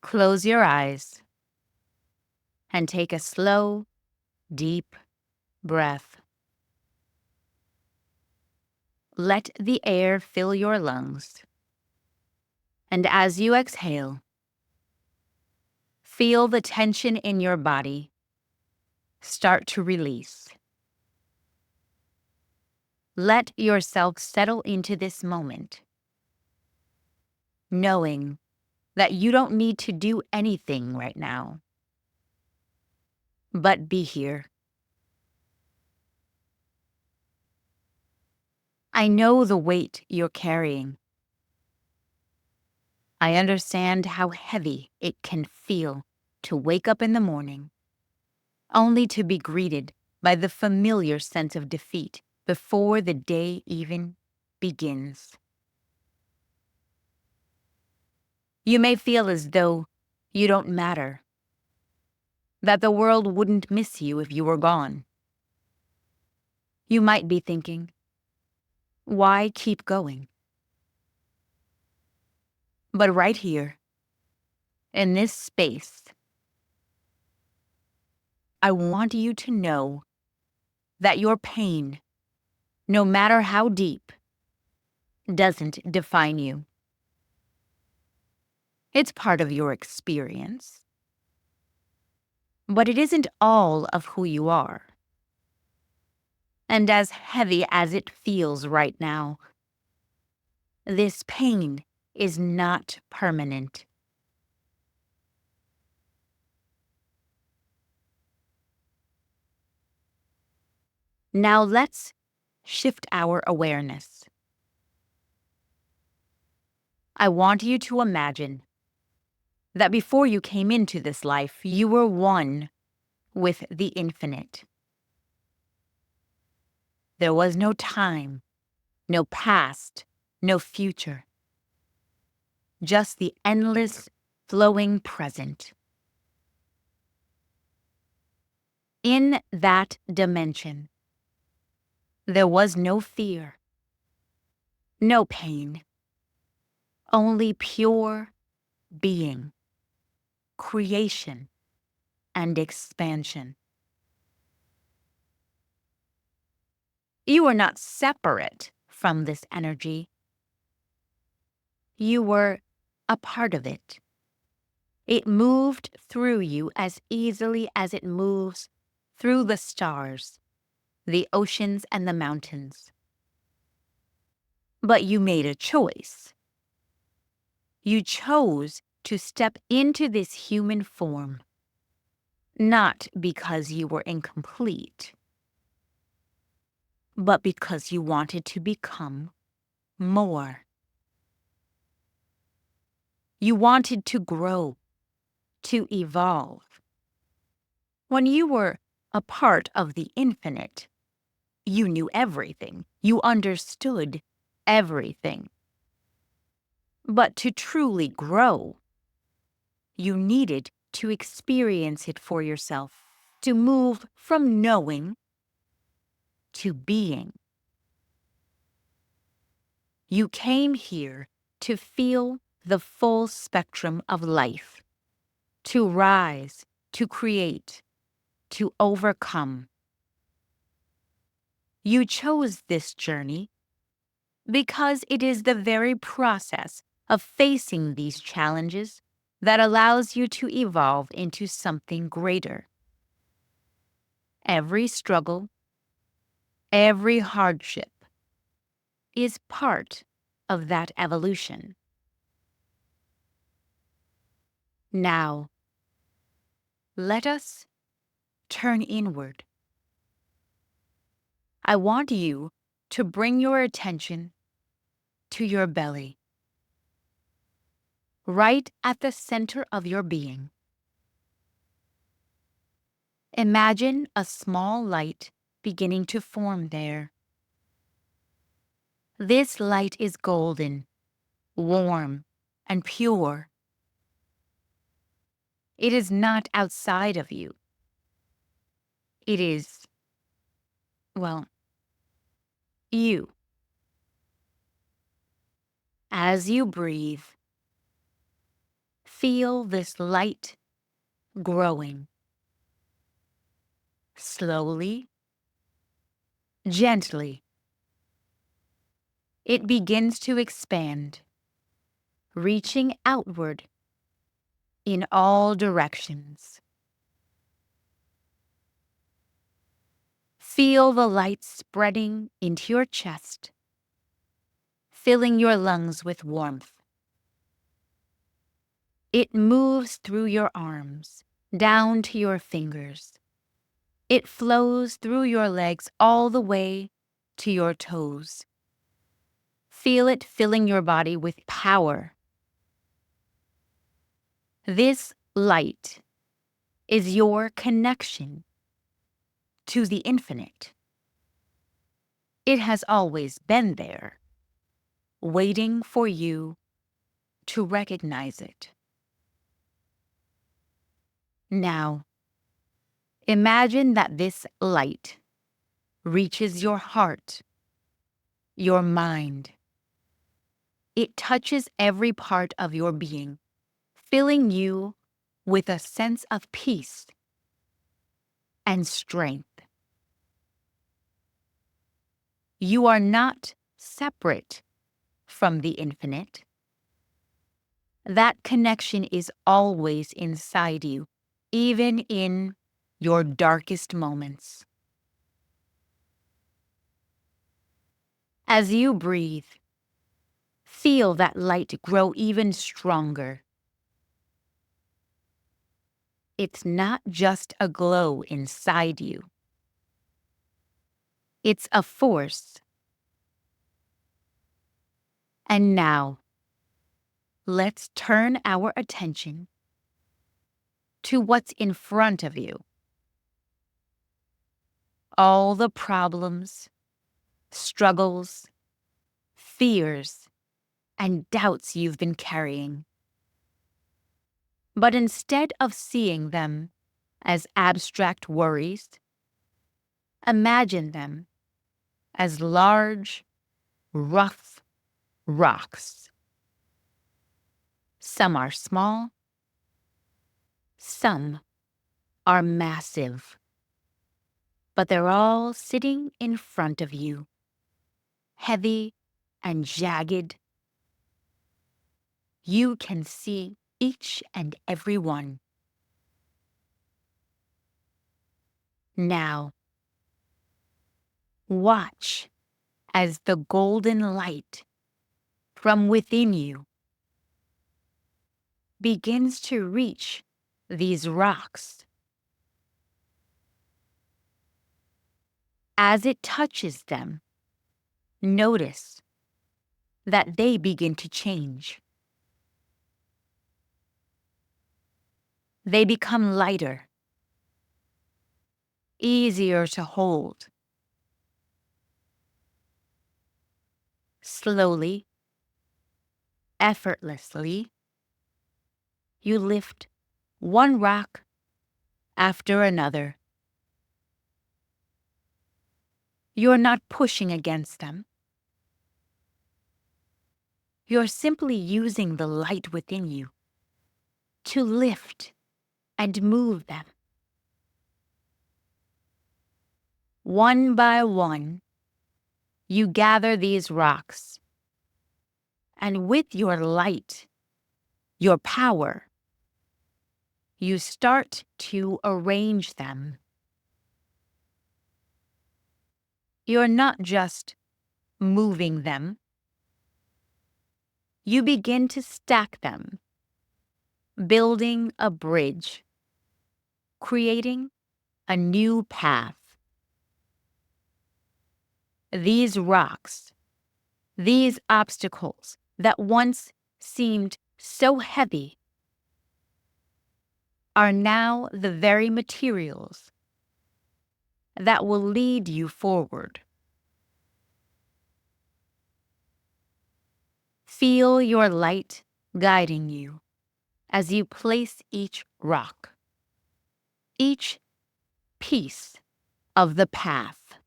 Close your eyes and take a slow, deep breath. Let the air fill your lungs. And as you exhale, feel the tension in your body start to release. Let yourself settle into this moment, knowing that you don't need to do anything right now, but be here. I know the weight you're carrying. I understand how heavy it can feel to wake up in the morning, only to be greeted by the familiar sense of defeat before the day even begins. You may feel as though you don't matter, that the world wouldn't miss you if you were gone. You might be thinking, why keep going? But right here, in this space, I want you to know that your pain, no matter how deep, doesn't define you. It's part of your experience, but it isn't all of who you are. And as heavy as it feels right now, this pain is not permanent. Now let's shift our awareness. I want you to imagine that before you came into this life, you were one with the infinite. There was no time, no past, no future, just the endless, flowing present. In that dimension, there was no fear, no pain, only pure being, creation, and expansion. You were not separate from this energy. You were a part of it. It moved through you as easily as it moves through the stars, the oceans, and the mountains. But you made a choice. You chose to step into this human form, not because you were incomplete, but because you wanted to become more. You wanted to grow, to evolve. When you were a part of the infinite, you knew everything. You understood everything. But to truly grow, you needed to experience it for yourself, to move from knowing to being. You came here to feel the full spectrum of life, to rise, to create, to overcome. You chose this journey because it is the very process of facing these challenges that allows you to evolve into something greater. Every struggle, every hardship is part of that evolution. Now, let us turn inward. I want you to bring your attention to your belly, right at the center of your being. Imagine a small light beginning to form there. This light is golden, warm, and pure. It is not outside of you. It is, well, you. As you breathe, feel this light growing. Slowly, gently, it begins to expand, reaching outward in all directions. Feel the light spreading into your chest, filling your lungs with warmth. It moves through your arms, down to your fingers. It flows through your legs all the way to your toes. Feel it filling your body with power. This light is your connection to the infinite. It has always been there, waiting for you to recognize it. Now, imagine that this light reaches your heart, your mind. It touches every part of your being, filling you with a sense of peace and strength. You are not separate from the infinite. That connection is always inside you, even in your darkest moments. As you breathe, feel that light grow even stronger. It's not just a glow inside you. It's a force. And now, let's turn our attention to what's in front of you. All the problems, struggles, fears, and doubts you've been carrying. But instead of seeing them as abstract worries, imagine them as large, rough rocks. Some are small, some are massive, but they're all sitting in front of you, heavy and jagged. You can see each and every one. Now, watch as the golden light from within you begins to reach these rocks. As it touches them, notice that they begin to change. They become lighter, easier to hold. Slowly, effortlessly, you lift one rock after another. You're not pushing against them. You're simply using the light within you to lift and move them. One by one, you gather these rocks, and with your light, your power, you start to arrange them. You're not just moving them. You begin to stack them, building a bridge, creating a new path. These rocks, these obstacles that once seemed so heavy, are now the very materials that will lead you forward. Feel your light guiding you as you place each rock, each piece of the path.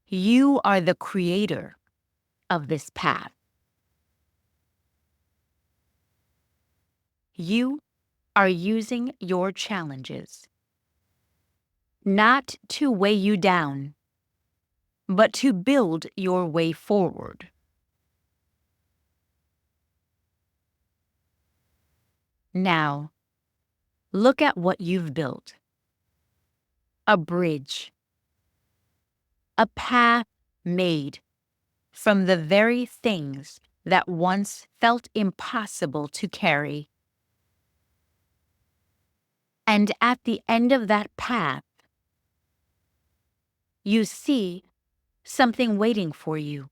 You are the creator of this path. You are using your challenges not to weigh you down, but to build your way forward. Now, look at what you've built: a bridge, a path made from the very things that once felt impossible to carry. And at the end of that path, you see something waiting for you.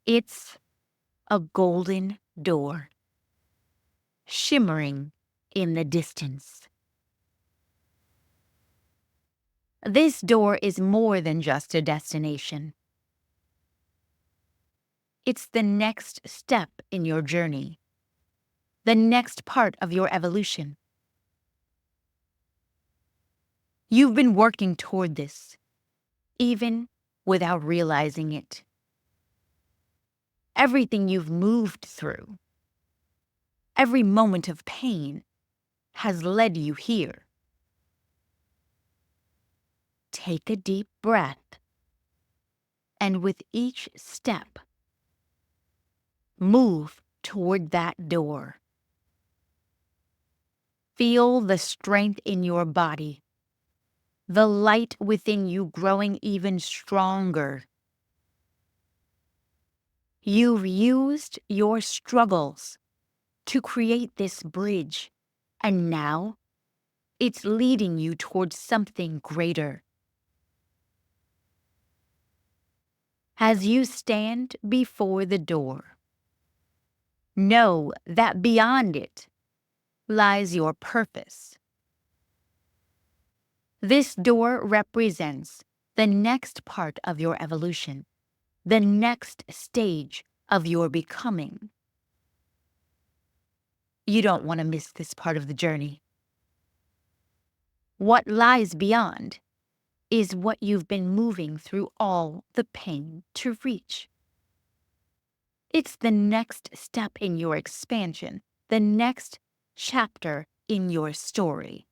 It's a golden door, shimmering in the distance. This door is more than just a destination. It's the next step in your journey, the next part of your evolution. You've been working toward this, even without realizing it. Everything you've moved through, every moment of pain, has led you here. Take a deep breath, and with each step, move toward that door. Feel the strength in your body, the light within you growing even stronger. You've used your struggles to create this bridge, and now it's leading you towards something greater. As you stand before the door, know that beyond it lies your purpose. This door represents the next part of your evolution, the next stage of your becoming. You don't want to miss this part of the journey. What lies beyond is what you've been moving through all the pain to reach. It's the next step in your expansion, the next chapter in your story.